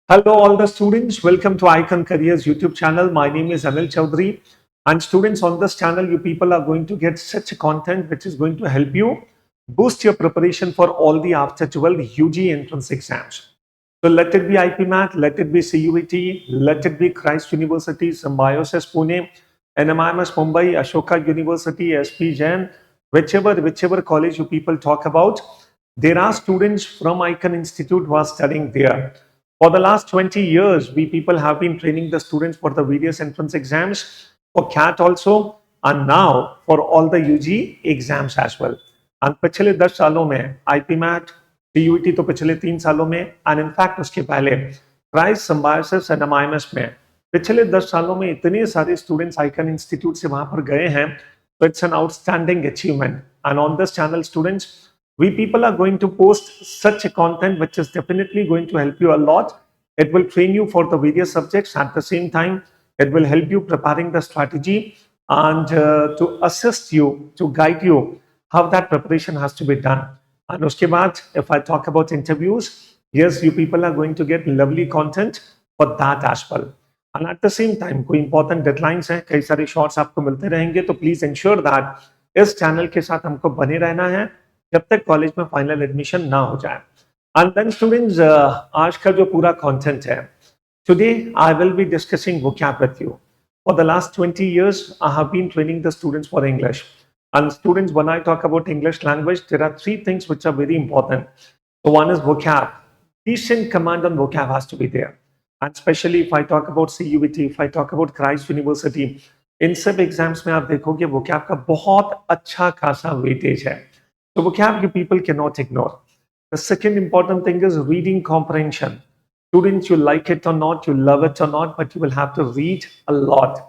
Hello, all the students. Welcome to Icon Careers YouTube channel. My name is Anil Chaudhary. And students, on this channel, you people are going to get such a content which is going to help you boost your preparation for all the after 12 UG entrance exams. So let it be IPMAT, let it be CUET, let it be Christ University, Symbiosis Pune, NMIMS Mumbai, Ashoka University, SP Jain, whichever college you people talk about, there are students from Icon Institute who are studying there. For the last 20 years, we people have been training the students for the various entrance exams, for CAT also, and now for all the UG exams as well. And पिछले 10 सालों में IPMAT, CUET तो पिछले 3 सालों में, and in fact उसके पहले Christ, Symbiosis and MIMS में पिछले 10 सालों में इतने सारे students Icon Institute से वहां पर गए हैं, so it's an outstanding achievement. And on this channel, students, we people are going to post such a content which is definitely going to help you a lot. It will train you for the various subjects. At the same time, it will help you preparing the strategy and to assist you, to guide you how that preparation has to be done. And uske baad, if I talk about interviews, yes, you people are going to get lovely content for that as well. And at the same time, कोई important deadlines हैं, कई सारे shorts आपको मिलते रहेंगे, तो please ensure that इस channel के साथ हमको बने रहना है जब तक कॉलेज में फाइनल एडमिशन ना हो जाए. एंड देन स्टूडेंट्स, आज का जो पूरा कंटेंट है, today I will be discussing vocab with you. For the last 20 years, I have been training the students for English. And students, when I talk about English language, there are 3 things which are very important. So one is vocab. Decent command on vocab has to be there. And especially if I talk about CUET, if I talk about Christ University, इन सब exams में आप देखोगे vocab का बहुत अच्छा खासा weightage है. So vocab you people cannot ignore. The second important thing is reading comprehension. Students, you like it or not, you love it or not, but you will have to read a lot.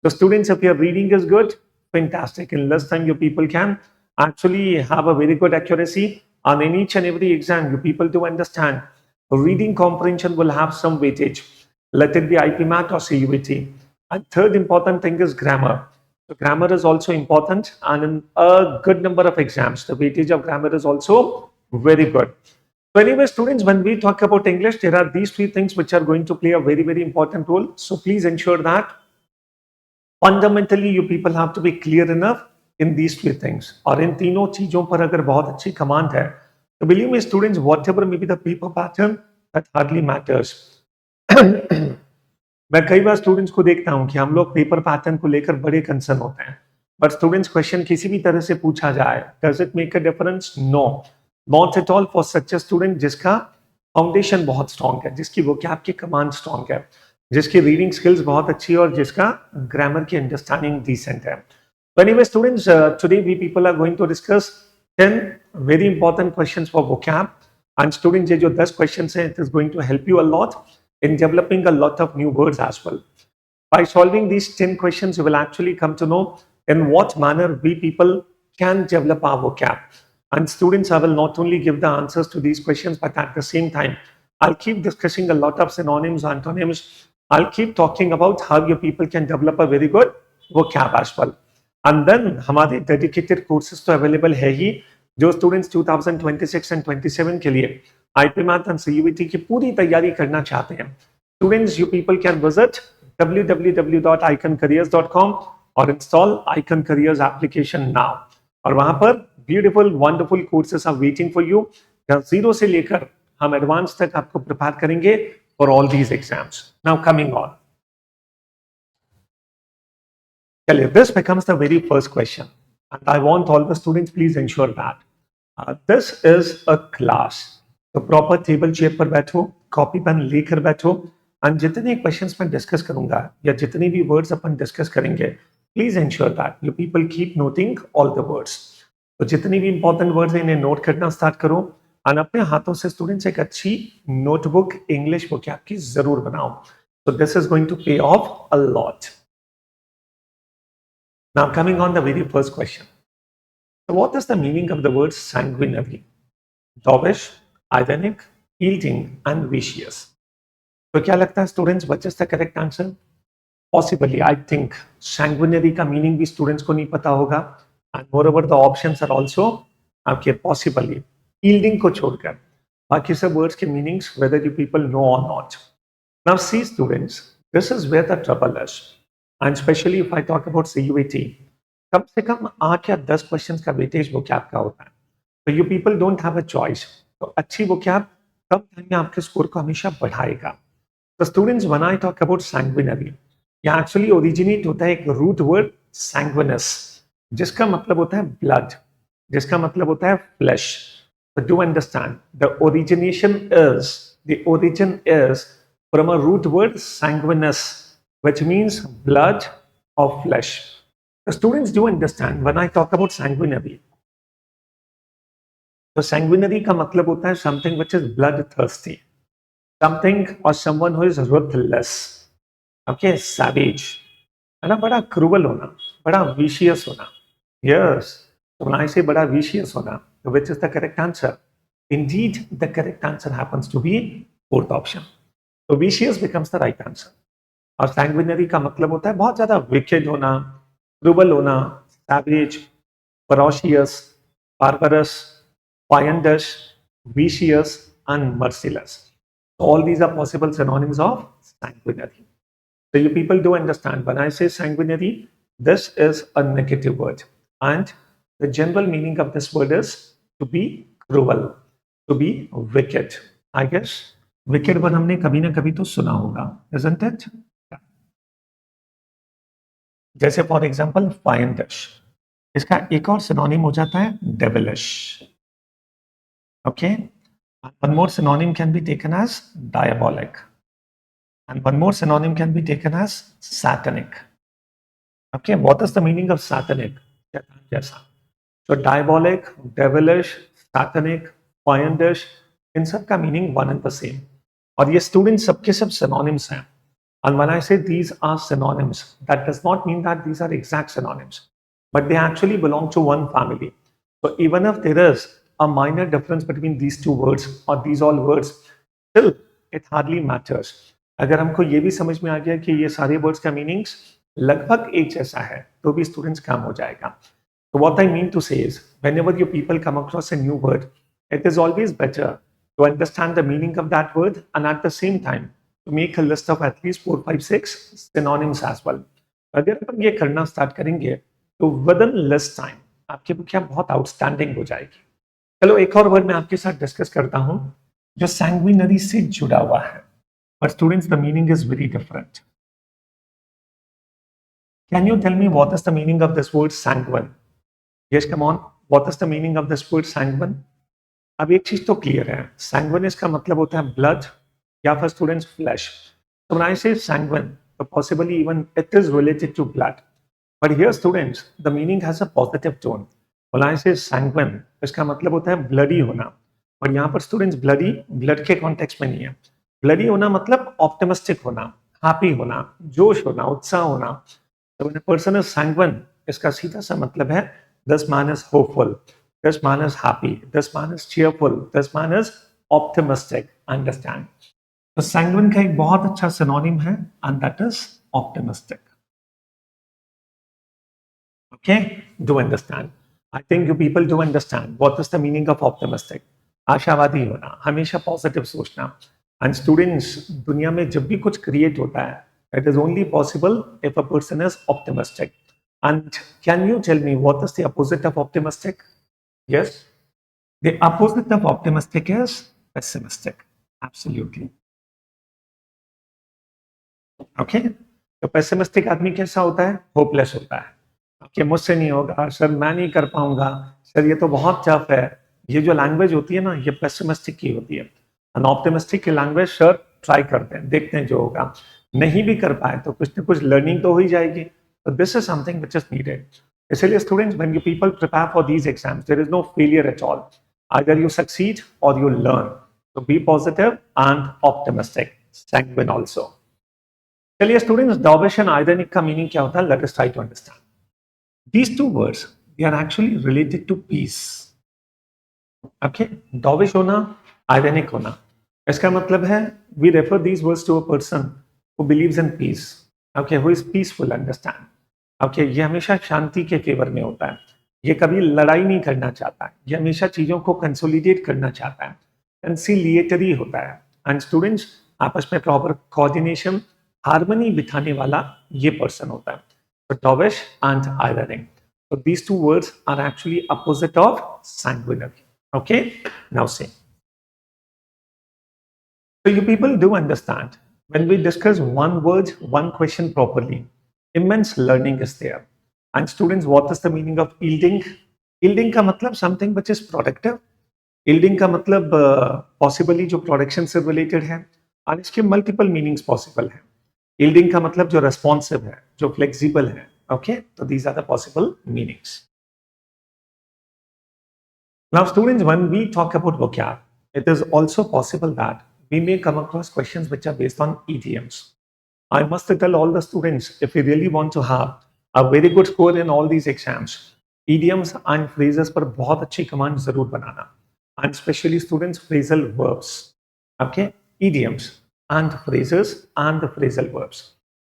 So students, if your reading is good, fantastic. In less time, you people can actually have a very good accuracy. And in each and every exam, you people do understand reading comprehension will have some weightage. Let it be IPMAT or CUET. And third important thing is grammar. So grammar is also important, and in a good number of exams, the weightage of grammar is also very good. So anyway, students, when we talk about English, there are these 3 things which are going to play a very, very important role. So please ensure that fundamentally you people have to be clear enough in these 3 things. और इन तीनों चीजों पर अगर बहुत अच्छी command है, तो believe me, students, whatever may be the paper pattern, that hardly matters. मैं कई बार स्टूडेंट्स को देखता हूं कि हम लोग पेपर पैटर्न को लेकर बड़े कंसर्न होते हैं, बट स्टूडेंट्स क्वेश्चन किसी भी तरह से पूछा जाए, does it make a difference? No, not at all for such a student जिसका फाउंडेशन बहुत स्ट्रॉन्ग है, जिसकी वोकैब की कमांड स्ट्रॉन्ग है, जिसकी रीडिंग स्किल्स बहुत अच्छी है और जिसका ग्रामर की अंडरस्टैंडिंग डिसेंट है. Anyway students, today we people are going to discuss 10 very important questions for vocab. And students, ये जो 10 क्वेश्चंस हैं, it is going to help you a lot in developing a lot of new words as well. By solving these 10 questions, you will actually come to know in what manner we people can develop our vocab. And students, I will not only give the answers to these questions, but at the same time, I'll keep discussing a lot of synonyms, antonyms. I'll keep talking about how your people can develop a very good vocab as well. And then, हमारे dedicated courses तो available है ही, जो students 2026 and 27 के लिए IPMAT and CUET की पूरी तैयारी करना चाहते हैं. Students, you people can visit www.iconcareers.com और install Icon Careers application now. और वहां पर beautiful, wonderful courses are waiting for you. जहाँ जीरो से लेकर हम एडवांस तक आपको प्रिपेयर करेंगे for all these exams. Now coming on. चलिए, this becomes the very first question, and I want all the students, please ensure that this is a class. तो proper table chair पर बैठो, copy pen लेकर बैठो, and जितने questions मैं discuss करूंगा या जितने भी वर्ड्स अपन डिस्कस करेंगे, please ensure that you people keep noting all the words. तो जितनी भी इंपॉर्टेंट वर्ड्स हैं, इन्हें नोट करना स्टार्ट करो, एंड अपने हाथों से स्टूडेंट्स एक अच्छी नोटबुक इंग्लिश वोकैब की जरूर बनाओ. So this is going to pay off a lot. Now coming on the very first question. So what is the meaning of the word sanguinary? Dovish, ironic, yielding and vicious. तो क्या लगता है students, what is the correct answer? Possibly I think sanguinary का meaning भी students को नहीं पता होगा, and moreover the options are also आपके पॉसिबली. यील्डिंग को छोड़कर बाकी सब वर्ड्स के meanings whether you people know or not. Now see students, this is where the trouble is. And especially if I talk about CUET, कम से कम 8 या 10 questions का weightage vocab का होता है. तो you people don't have a choice. तो अच्छी vocab कम time में आपके स्कोर को हमेशा बढ़ाएगा. तो students, when I talk about sanguinary, ये एक्चुअली ओरिजिनेट होता है एक रूट वर्ड sanguinous, जिसका मतलब होता है ब्लड, जिसका मतलब होता है flash. But do understand, the origin is from a root word sanguinous, which means blood or flesh. The students do understand when I talk about sanguinary. So sanguinary का मतलब होता है something which is bloodthirsty, something or someone who is ruthless, okay, savage, है ना, बड़ा cruel होना, बड़ा vicious होना. Yes, so when I say बड़ा vicious होना, which is the correct answer? Indeed, the correct answer happens to be fourth option. So vicious becomes the right answer. और sanguinary का मतलब होता है बहुत ज्यादा wicked होना, cruel होना, savage, ferocious, barbarous, fiendish, vicious, and merciless. All these are possible synonyms of sanguinary. So you people do understand when I say sanguinary, this is a negative word, and the general meaning of this word is to be cruel, to be wicked. I guess wicked one हमने कभी ना कभी तो सुना होगा, isn't it? जैसे for example fiendish, इसका एक और सिनोनिम हो जाता है devilish. Okay, one more synonym can be taken as diabolic, and one more synonym can be taken as satanic. Okay, what is the meaning of satanic? So diabolic, devilish, satanic, fiendish, इन सब का meaning one and the same. और ये student सबके सब synonyms हैं. And when I say these are synonyms, that does not mean that these are exact synonyms, but they actually belong to one family. So even if there is a minor difference between these two words or these all words, still it hardly matters. अगर हमको ये भी समझ में आ गया कि ये सारे words का meanings लगभग एक जैसा है, तो भी students काम हो जाएगा. So what I mean to say is, whenever you people come across a new word, it is always better to understand the meaning of that word and at the same time to make a list of at least 4, 5, 6 synonyms as well. अगर हम ये करना start करेंगे तो within less time आपकी book बहुत outstanding हो जाएगी. चलो एक और वर्ड मैं आपके साथ डिस्कस करता हूं जो सैंग्विनरी से जुड़ा हुआ है, but students the meaning is very different. Can you tell me what is the meaning of this word sanguine? Yes, come on. What is the meaning of this word sanguine? अब एक चीज तो क्लियर है, sanguine का मतलब होता है blood या फिर students flesh. So when I say sanguine, so possibly even it is related to blood. But here students, the meaning has a positive tone. When I say sanguine, इसका मतलब होता है bloody होना. और यहाँ पर students bloody blood के context में नहीं है. Bloody होना मतलब optimistic होना, happy होना, जोश होना, उत्साह होना. So when a person is sanguine, इसका सीधा सा मतलब है this man is hopeful, this man is happy, this man is cheerful, this man is optimistic. Understand? तो sanguine का एक बहुत अच्छा synonym है and that is optimistic. Okay, do understand? I think you people do understand what is the meaning of optimistic. आशावादी होना, हमेशा positive सोचना. एंड स्टूडेंट्स, दुनिया में जब भी कुछ क्रिएट होता है, it is only possible if a person is optimistic. And can you tell me what is the opposite of optimistic? Yes, the opposite of optimistic is pessimistic. Absolutely. Okay, तो pessimistic आदमी कैसा होता है? Hopeless होता है कि मुझसे नहीं होगा सर, मैं नहीं कर पाऊंगा सर, ये तो बहुत टफ है. ये जो लैंग्वेज होती है ना, ये पेसिमिस्टिक की होती है. एंड ऑप्टिमिस्टिक की लैंग्वेज सर ट्राई करते हैं, देखते हैं जो होगा. नहीं भी कर पाए तो कुछ ना कुछ लर्निंग तो हो ही जाएगी. तो this is something which is needed. इसलिए students, when you people prepare for these exams, there is no failure at all. Either you succeed or you learn. So be positive and optimistic. Sanguine also. चलिए students, dovish and ironic का meaning क्या होता है? Let us try to understand. These two words, they are actually related to peace. Okay, dovish होना, ironic होना. इसका मतलब है we refer these words to a person who believes in peace. Okay, who is peaceful. Understand? Okay, ये हमेशा शांति के favour में होता है. ये कभी लड़ाई नहीं करना चाहता है. ये हमेशा चीजों को कंसोलिडेट करना चाहता है. कंसिलिएटरी होता है. And students, आपस में प्रॉपर कोऑर्डिनेशन, हार्मनी बिठाने वाला ये पर्सन होता है. So dovish and ironing. So these two words are actually opposite of sanguinary. Okay, now say. So you people do understand when we discuss one word, one question properly, immense learning is there. And students, what is the meaning of yielding? Yielding का मतलब something which is productive. Yielding का मतलब possibly जो production से related है, और इसके multiple meanings possible है. Yielding का मतलब जो responsive है, जो flexible है. Okay, so these are the possible meanings. Now, students, when we talk about vocab, it is also possible that we may come across questions which are based on idioms. I must tell all the students, if we really want to have a very good score in all these exams, idioms and phrases पर बहुत अच्छी command जरूर बनाना. And especially students, phrasal verbs. Okay, idioms and phrases and the phrasal verbs.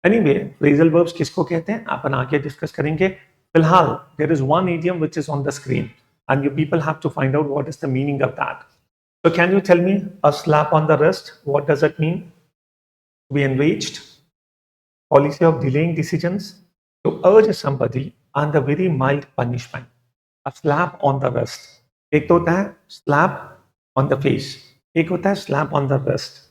Anyway, phrasal verbs किसको कहते हैं अपन आगे discuss करेंगे. फिलहाल there is one idiom which is on the screen and you people have to find out what is the meaning of that. So can you tell me a slap on the wrist? What does it mean? To be enraged, policy of delaying decisions, to urge somebody and the very mild punishment. A slap on the wrist. एक तो होता है slap on the face, एक होता है slap on the wrist.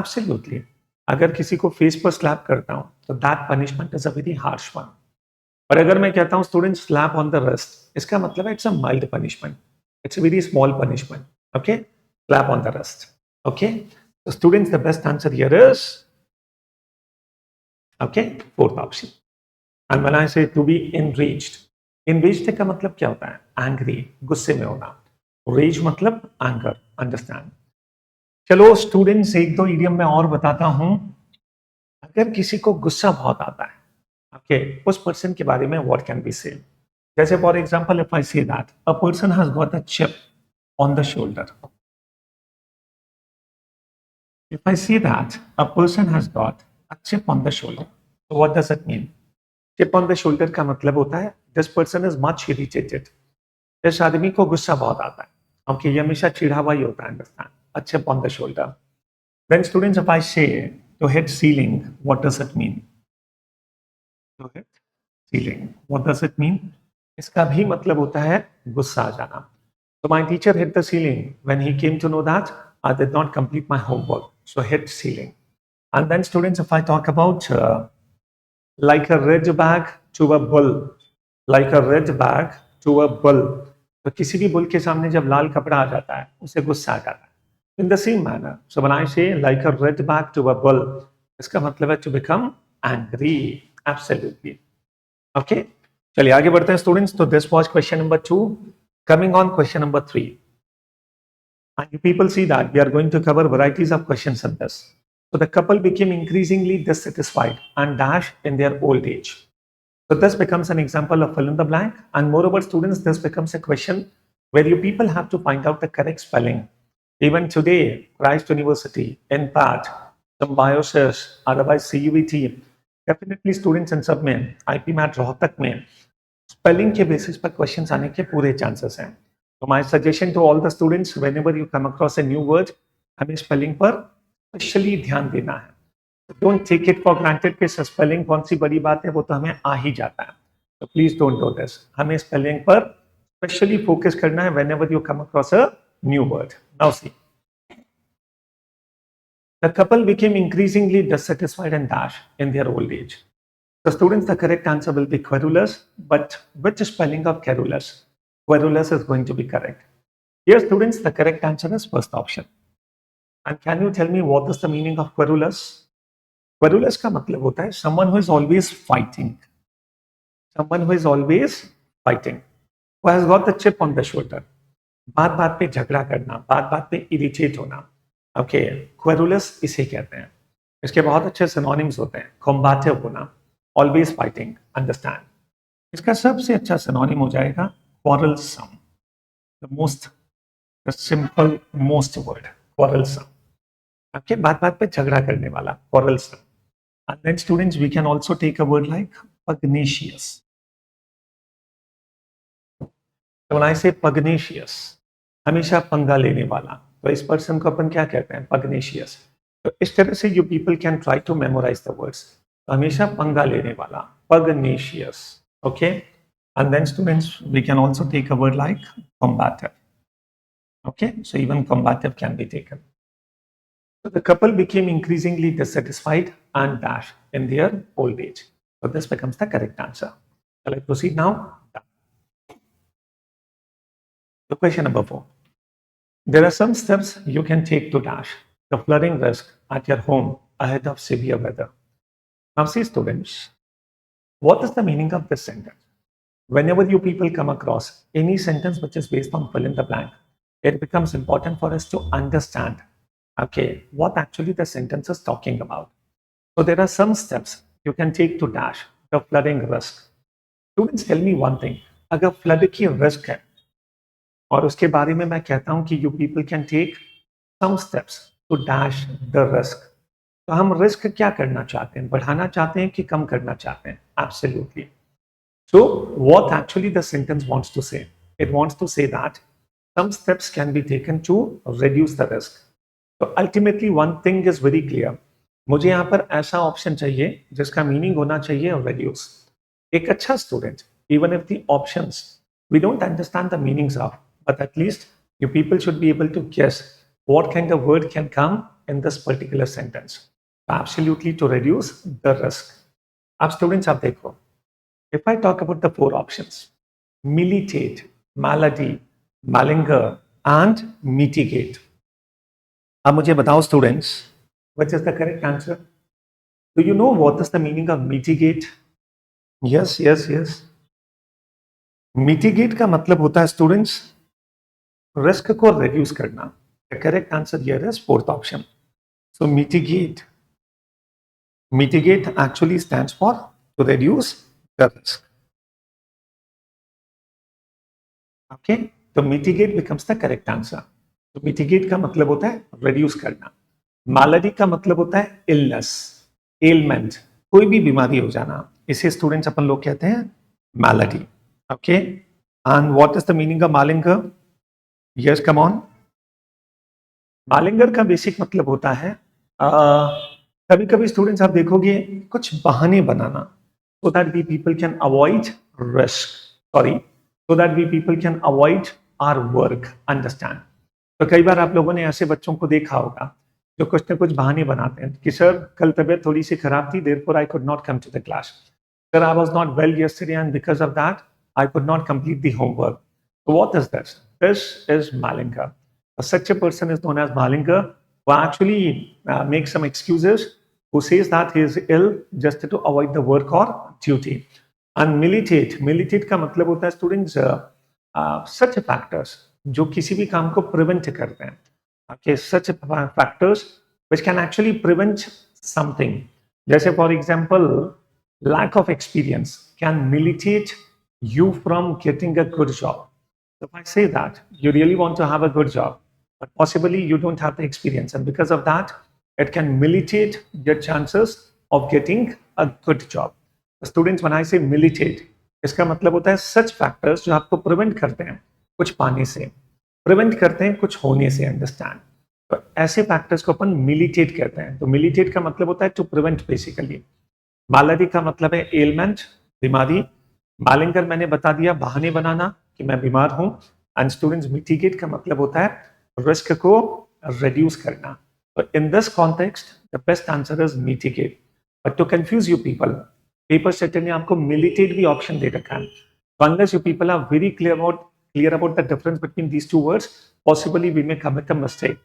Absolutely. अगर किसी को फेस पर स्लैप करता हूं तो that punishment is a very harsh one. और अगर मैं कहता हूं student slap on the wrist, इसका मतलब है it's a mild punishment, it's a very small punishment. Okay, slap on the wrist. Okay, so students, the best answer here is okay, fourth option. And when I say to be enraged, enraged का मतलब क्या होता है? Angry, गुस्से में होना. Raise मतलब anger. Understand. चलो स्टूडेंट्स, एक दो इडियम मैं और बताता हूं. अगर किसी को गुस्सा बहुत आता है, ओके, उस पर्सन के बारे में व्हाट कैन बी से. जैसे for example, if I say that a person has got a chip on the shoulder. If I say that a person has got a chip on the shoulder, so what does it mean? Chip on the shoulder का मतलब होता है this person is much irritated. इस आदमी को गुस्सा बहुत आता है. ओके, ये हमेशा चिढ़ा हुआ ही होता है. Understand. A chip on the shoulder. Then students, if I say to hit ceiling, what does it mean? To hit ceiling, what does it mean? इसका भी मतलब होता है गुस्सा आ जाना. So my teacher hit the ceiling when he came to know that I did not complete my homework. So hit ceiling. And then students, if I talk about like a red bag to a bull, like a red bag to a bull. तो किसी भी bull के सामने जब लाल कपड़ा आ जाता है उसे गुस्सा आ जाता है. In the same manner, so when I say like a red bag to a bull, इसका मतलब है to become angry. Absolutely. Okay. चलिए आगे बढ़ते हैं students. So this was question number 2. Coming on question number 3. And you people see that we are going to cover varieties of questions in this. So the couple became increasingly dissatisfied and dash in their old age. So this becomes an example of fill in the blank. And moreover, students, this becomes a question where you people have to find out the correct spelling. Even today, Christ University, NPAT, Symbiosis, otherwise CUET, definitely students in सब में IPMAT Rohtak में spelling के basis पर questions आने के पूरे chances हैं. So my suggestion to all the students, whenever you come across a new word, हमें spelling पर specially ध्यान देना है. Don't take it for granted कि spelling कौन सी बड़ी बात है, वो तो हमें आ ही जाता है. So please don't do this. हमें spelling पर specially focus करना है whenever you come across a new word. Now see. The couple became increasingly dissatisfied and dash in their old age. So students, the correct answer will be querulous, but which spelling of querulous? Querulous is going to be correct. Here students, the correct answer is first option. And can you tell me what is the meaning of querulous? Querulous का मतलब होता है someone who is always fighting. Someone who is always fighting. Who has got the chip on the shoulder. बात बात पे झगड़ा करना, बात बात पे इरिटेट होना. ओके, क्वेरुलस इसे कहते हैं. इसके बहुत अच्छे सिनोनिम्स होते हैं. कॉम्बैटिव होना, ऑलवेज फाइटिंग. अंडरस्टैंड. इसका सबसे अच्छा सिनोनिम हो जाएगा quarrelsome. The most simple most word quarrelsome. Okay, बात बात पे झगड़ा करने वाला quarrelsome. And then students, we can also take a word like pugnacious. When I say pugnacious, हमेशा पंगा लेने वाला, तो इस पर्सन को अपन क्या कहते हैं? पग्नेशियस. तो इस तरह से you people can try to memorise the words. हमेशा पंगा लेने वाला, pugnacious. Okay, and then students, we can also take a word like combative. Okay, so even combative can be taken. So the couple became increasingly dissatisfied and dash in their old age. So this becomes the correct answer. Shall I proceed now? So question number 4. There are some steps you can take to dash the flooding risk at your home ahead of severe weather. Now see students, what is the meaning of this sentence? Whenever you people come across any sentence which is based on fill in the blank, it becomes important for us to understand, okay, what actually the sentence is talking about. So there are some steps you can take to dash the flooding risk. Students, tell me one thing. अगर flood की risk है और उसके बारे में मैं कहता हूं कि you people can take some steps to dash the risk, तो हम रिस्क क्या करना चाहते हैं? बढ़ाना चाहते हैं कि कम करना चाहते हैं? Absolutely. So what actually the sentence wants to say? It wants to say that some steps can be taken to reduce the risk. So ultimately one thing is very clear. मुझे यहाँ पर ऐसा ऑप्शन चाहिए जिसका meaning होना चाहिए reduce. एक अच्छा student, even if the options we don't understand the meanings of, but at least you people should be able to guess what kind of word can come in this particular sentence. Absolutely to reduce the risk. अब students आप देखो, if I talk about the 4 options, militate, malady, malinger and mitigate. अब मुझे बताओ students, which is the correct answer? Do you know what is the meaning of mitigate? Yes. Mitigate का मतलब होता है स्टूडेंट्स रिस्क को रिड्यूस करना. The correct answer here is 4th option. So mitigate actually stands for to reduce the risk. Okay, so mitigate becomes the correct answer. So mitigate का मतलब होता है reduce करना. Malady का मतलब होता है illness, ailment, कोई भी बीमारी हो जाना, इसे स्टूडेंट्स अपन लोग कहते हैं malady. Okay, and what is the meaning of malinger? Yes, come on. Malinger का बेसिक मतलब होता है कभी कभी स्टूडेंट्स आप देखोगे कुछ बहाने बनाना, so that we people can avoid risk. So that we people can avoid our work. Understand? तो कई बार आप लोगों ने ऐसे बच्चों को देखा होगा जो कुछ न कुछ बहाने बनाते हैं कि सर कल तबीयत थोड़ी सी खराब थी, therefore I could not come to the class. Sir, I was not well yesterday and because of that I could not complete the homework. So what is this? This is malinger. Such a person is known as malinger, who actually makes some excuses, who says that he is ill just to avoid the work or duty. And militate का मतलब होता है students such factors जो किसी भी काम को prevent करते हैं. Okay, such factors which can actually prevent something. जैसे for example, lack of experience can militate you from getting a good job. So if I say that you really want to have a good job, but possibly you don't have the experience, and because of that, it can militate your chances of getting a good job. So students, when I say militate, इसका मतलब होता है such factors जो आपको prevent करते हैं कुछ पाने से, prevent करते हैं कुछ होने से. अंडरस्टैंड? तो ऐसे फैक्टर्स को अपन militate कहते हैं. तो militate का मतलब होता है to prevent basically. malady का मतलब है ailment, बीमारी. malinger मैंने बता दिया बहाने बनाना कि मैं बीमार हूं. एंड स्टूडेंट्स, mitigate का मतलब होता है रिस्क को reduce करना. तो in this context, the best answer is mitigate. But to confuse you people, paper setter ने आपको militate भी ऑप्शन दे रखा है. Unless you people are very clear about the difference between these two words, possibly we may commit a mistake.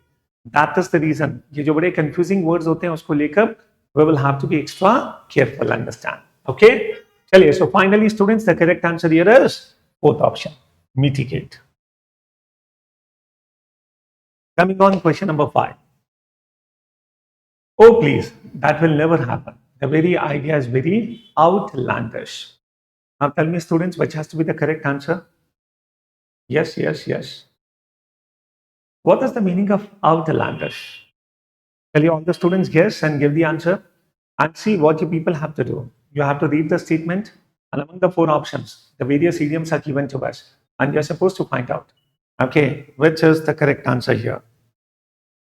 That is the reason. ये जो बड़े confusing words होते हैं उसको लेकर we will have to be extra careful. Understand? Okay? चलिए, so finally students, the correct answer here is 4th option, mitigate. Coming on question number 5. Oh please, that will never happen. The very idea is very outlandish. Now tell me students, which has to be the correct answer? Yes. What is the meaning of outlandish? Tell you all the students guess and give the answer, and see what you people have to do. You have to read the statement, and among the 4 options, the various idioms are given to us, and you're supposed to find out, okay, which is the correct answer here.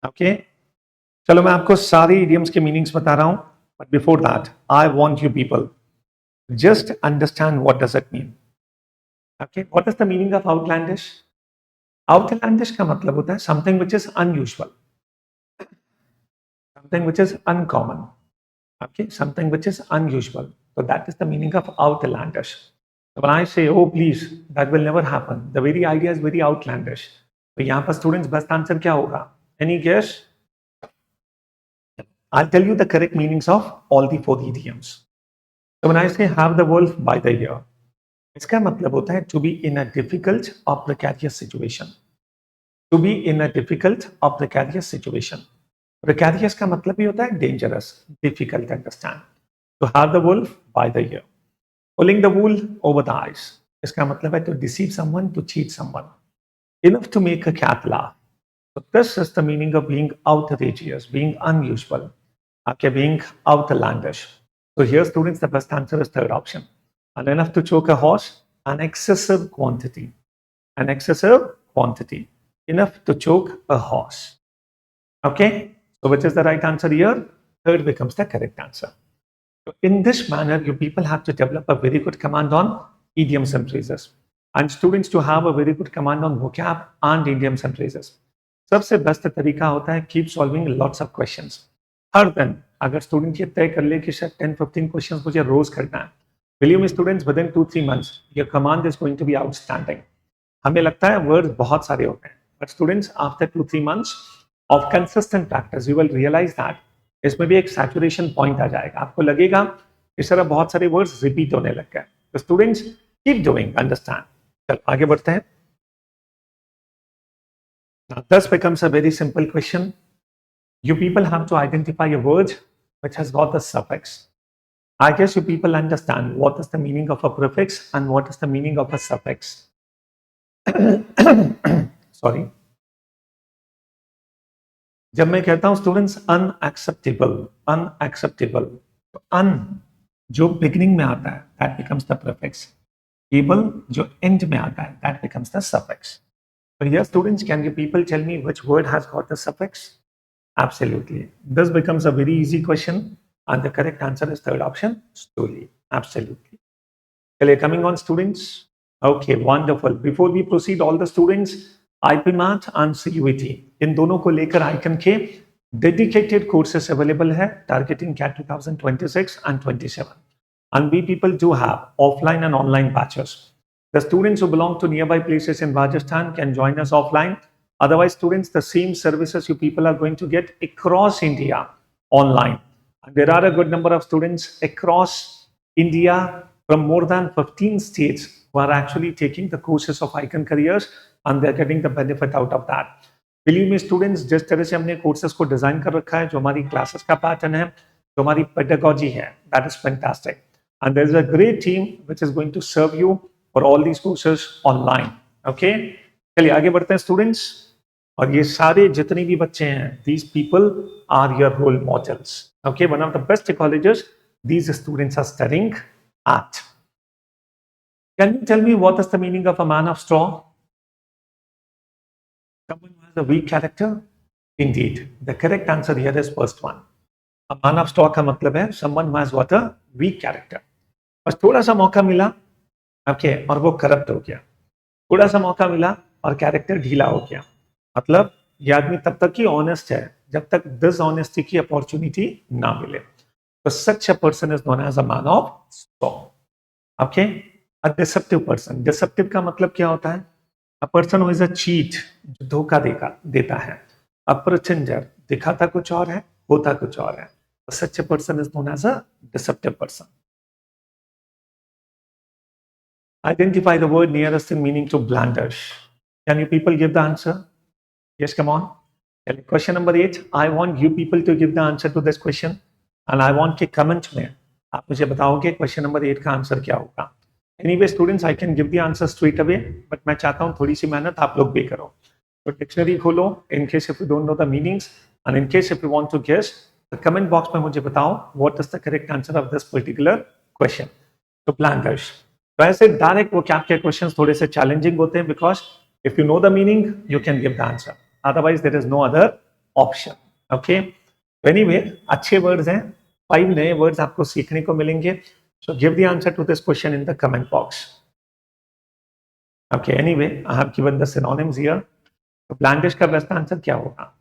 Okay, चलो मैं आपको सारे idioms के meanings बता रहा हूं, but before that I want you people just understand what does it mean. Okay, what is the meaning of outlandish? Outlandish का मतलब होता है something which is unusual, something which is uncommon. Okay, something which is unusual. So that is the meaning of outlandish. So when I say, oh please, that will never happen, the very idea is very outlandish. तो यहाँ पर students best answer क्या होगा? Any guess? I'll tell you the correct meanings of all the four idioms. So when I say have the wolf by the ear, इसका मतलब होता है to be in a difficult or precarious situation. To be in a difficult or precarious situation. Precarious का मतलब भी होता है dangerous, difficult to understand. To have the wolf by the ear. Pulling the wool over the eyes. इसका मतलब है to deceive someone, to cheat someone. Enough to make a cat laugh. So this is the meaning of being outrageous, being unusual, okay, being outlandish. So here, students, the best answer is third option. And enough to choke a horse, an excessive quantity. An excessive quantity. Enough to choke a horse. Okay, so which is the right answer here? Third becomes the correct answer. So in this manner, you people have to develop a very good command on idioms and phrases. And students to have a very good command on vocab and idioms and phrases. सबसे best तरीका होता है keep solving lots of questions. हर दिन अगर student ये तय कर ले कि शायद 10-15 क्वेश्चंस मुझे रोज करना है, believe me students, within 2-3 months your command is going to be outstanding. हमें लगता है वर्ड्स बहुत सारे होते हैं, but students after 2-3 months of consistent practice you will realise that इसमें भी एक सैचुरेशन पॉइंट आ जाएगा. आपको लगेगा इस तरह बहुत सारे वर्ड्स रिपीट होने लग गए. तो स्टूडेंट्स कीप डूइंग, अंडरस्टैंड. चलो आगे बढ़ते हैं. Now, this becomes a very simple question. You people have to identify a word which has got a suffix. I guess you people understand what is the meaning of a prefix and what is the meaning of a suffix. Sorry. जब मैं कहता हूं students unacceptable, unacceptable, तो un जो beginning में आता है that becomes the prefix. able जो end में आता है that becomes the suffix. So here, students, can you people tell me which word has got the suffix? Absolutely. This becomes a very easy question, and the correct answer is third option, stoli. Absolutely. Okay, coming on, students. Okay, wonderful. Before we proceed, all the students, IPMAT and CUET, इन दोनों को लेकर icon के dedicated courses available है, targeting CAT 2026 and 27. And we people do have offline and online batches. The students who belong to nearby places in Rajasthan can join us offline. Otherwise, students, the same services you people are going to get across India online. And there are a good number of students across India from more than 15 states who are actually taking the courses of Icon Careers, and they're getting the benefit out of that. Believe me, students, जिस तरह से हमने courses को design कर रखा है, जो हमारी classes का pattern है, जो हमारी pedagogy है, that is fantastic. And there is a great team which is going to serve you for all these courses online. Okay, चलिए आगे बढ़ते हैं स्टूडेंट्स. और ये सारे जितने भी बच्चे हैं, these people are your role models. Okay, one of the best colleges these students are studying at. Can you tell me what is the meaning of a man of straw? Someone who has a weak character? Indeed, the correct answer here is first one. A man of straw का मतलब है someone who has got a weak character. बस थोड़ा सा मौका मिला, okay, और वो करप्ट हो गया. थोड़ा सा मौका मिला और कैरेक्टर ढीला हो गया. मतलब ये आदमी तब तक ही ऑनेस्ट है जब तक डिसऑनेस्टी की अपॉर्चुनिटी ना मिले. तो such a person is known as a man of straw. Okay, a deceptive person. Deceptive का मतलब क्या होता है? A person who is a cheat, जो धोखा देता है. अ प्रिटेंडर, दिखाता कुछ और है, होता कुछ और है. तो such a person is known as a deceptive person. Identify the word nearest in meaning to blandish. Can you people give the answer? Yes, come on. Question number 8. I want you people to give the answer to this question. And I want कि comment में आप मुझे बताओगे question number 8 का answer क्या होगा. Anyway, students, I can give the answer straight away, but मैं चाहता हूँ थोड़ी सी मेहनत आप लोग भी करो. तो डिक्शनरी खोलो, in case if you don't know the meanings, and in case if you want to guess, the comment box में मुझे बताओ what is the correct answer of this particular question. तो blandish. वैसे डायरेक्ट वो gap के questions थोड़े से challenging होते हैं, because if you know the meaning you can give the answer, otherwise there is no other option. Okay, anyway अच्छे words हैं, 5 नए वर्ड्स आपको सीखने को मिलेंगे. So give the answer to this question in the comment box. Okay, anyway I have given the synonyms here. तो blandish का best answer क्या होगा?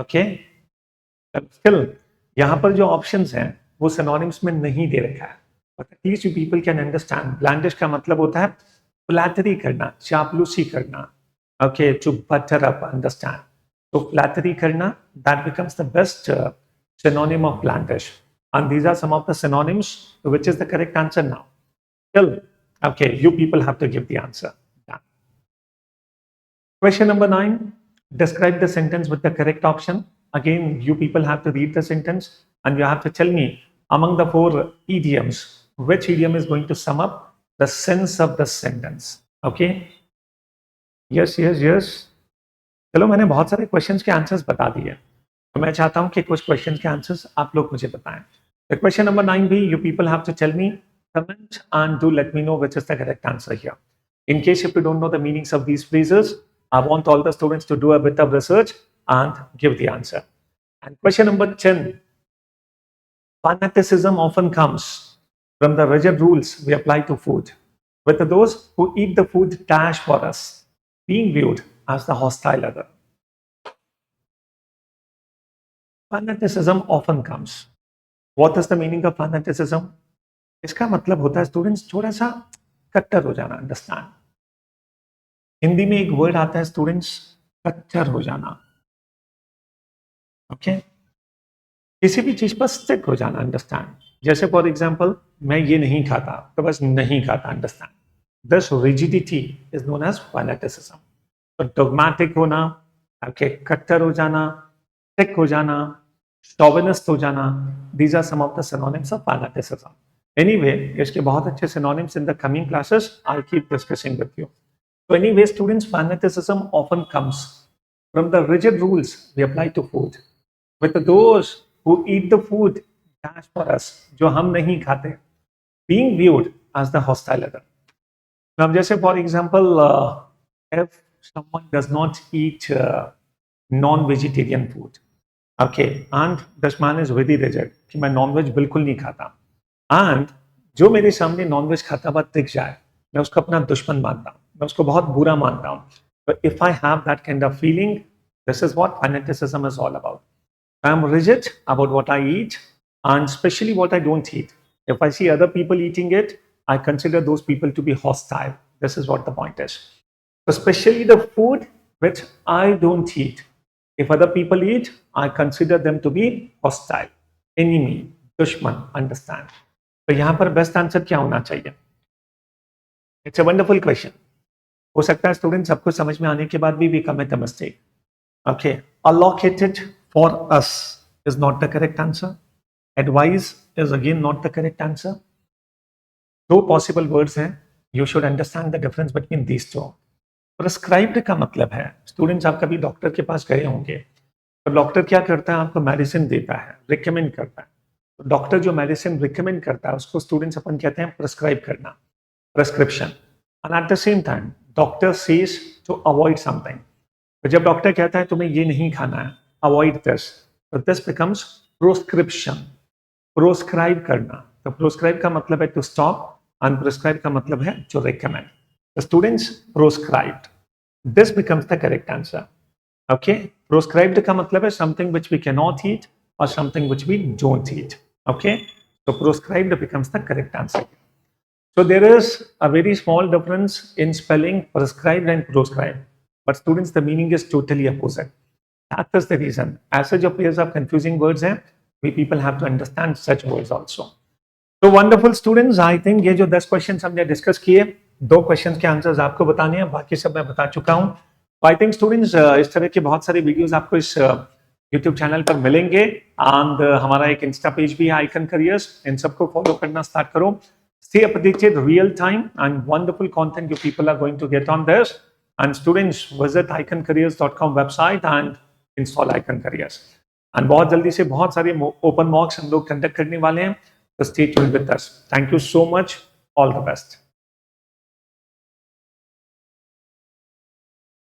ओके, स्टिल यहाँ पर जो ऑप्शंस हैं वो सिनोनिम्स में नहीं दे रखा है, but at least you people can understand. Blandish का मतलब होता है फ्लैटरी करना, चापलूसी करना. Okay, to butter up, understand. तो फ्लैटरी करना, that becomes the best synonym of blandish. And these are some of the synonyms. Which is the correct answer now? Still, okay, you people have to give the answer. Done. Question number 9. Describe the sentence with the correct option. Again, you people have to read the sentence and you have to tell me among the 4 idioms, which idiom is going to sum up the sense of the sentence. Okay? Yes, yes, yes. चलो, मैंने बहुत सारे questions के answers बता दिए, तो मैं चाहता हूं कि कुछ क्वेश्चंस के आंसर्स आप लोग मुझे बताएं. तो क्वेश्चन नंबर 9 भी, you people have to tell me, comment and do let me know which is the correct answer here. In case if you don't know the meanings of these phrases, I want all the students to do a bit of research and give the answer. And question number 10, fanaticism often comes from the rigid rules we apply to food, with those who eat the food dash for us being viewed as the hostile other. Fanaticism often comes. What is the meaning of fanaticism? इसका मतलब होता है students थोड़ा सा कट्टर हो जाना. Understand. Hindi में एक वर्ड आता है स्टूडेंट्स, कट्टर हो जाना. ओके, किसी भी चीज पर स्टिक हो जाना. अंडरस्टैंड. जैसे फॉर एग्जांपल, मैं ये नहीं खाता तो बस नहीं खाता. Understand. This rigidity is known as fanaticism. तो डॉगमैटिक होना, ओके, कट्टर हो जाना, स्टिक हो जाना, शोविनिस्ट हो जाना, these are some of the synonyms of fanaticism. Anyway, इसके बहुत अच्छे synonyms in the coming classes I'll keep discussing with you. So anyway, students, fanaticism often comes from the rigid rules we apply to food, with those who eat the food dash for us, जो हम नहीं खाते, being viewed as the hostile other. Now, जैसे for example, if someone does not eat non-vegetarian food, okay, and this man is very rigid कि मैं nonveg बिल्कुल नहीं खाता, and जो मेरे सामने नॉनवेज खाता हुआ दिख जाए, मैं उसको अपना दुश्मन मानता हूँ, मैं उसको बहुत बुरा मानता हूँ. तो if I have that kind of feeling, this is what fanaticism is all about. I am rigid about what I eat and especially what I don't eat. If I see other people eating it, I consider those people to be hostile. This is what the point is. Especially the food which I don't eat. If other people eat, I consider them to be hostile, enemy, दुश्मन. Understand? तो यहाँ पर best answer क्या होना चाहिए? It's a wonderful question. हो सकता है स्टूडेंट सबको समझ में आने के बाद भी we commit a mistake. Okay, allocated for us is not the correct answer. Advise is again not the correct answer. दो possible words हैं. You should understand the difference between these two. Prescribed का मतलब है, students आप कभी doctor के पास गए होंगे तो डॉक्टर क्या करता है, आपको मेडिसिन देता है, रिकमेंड करता है. तो डॉक्टर जो मेडिसिन रिकमेंड करता है उसको स्टूडेंट्स अपन कहते हैं प्रिस्क्राइब करना, prescription. And at the same time doctor says to avoid something. तो जब डॉक्टर कहता है तुम्हें ये नहीं खाना है, अवॉइड दिस, तो दिस बिकम्स प्रोस्क्रिप्शन. प्रोस्क्राइब करना. तो प्रोस्क्राइब का मतलब है टू स्टॉप and prescribe का मतलब है to recommend. The students proscribed. This becomes the correct answer. Okay? Proscribed का मतलब है something which we cannot eat or something which we don't eat. Okay? So proscribed becomes the correct answer. So there is a very small difference in spelling prescribed and proscribed. But students, the meaning is totally opposite. That is the reason. As such, your pairs of confusing words हैं, we people have to understand such words also. तो wonderful students, I think ये जो 10 question हमने discuss किए, 2 question के answers आपको बताने हैं, बाकी सब मैं बता चुका हूं. आई थिंक स्टूडेंट्स, इस तरह के बहुत सारे वीडियोस आपको इस यूट्यूब चैनल पर मिलेंगे. एंड हमारा एक इंस्टा पेज भी है, आइकन करियर्स. इन सबको फॉलो करना स्टार्ट करो. Stay updated, real time and wonderful content you people are going to get on this. And students, visit iconcareers.com website and install icon careers. And बहुत जल्दी से बहुत सारे ओपन मॉक्स हम लोग कंडक्ट करने वाले हैं. So stay tuned with us. Thank you so much. All the best.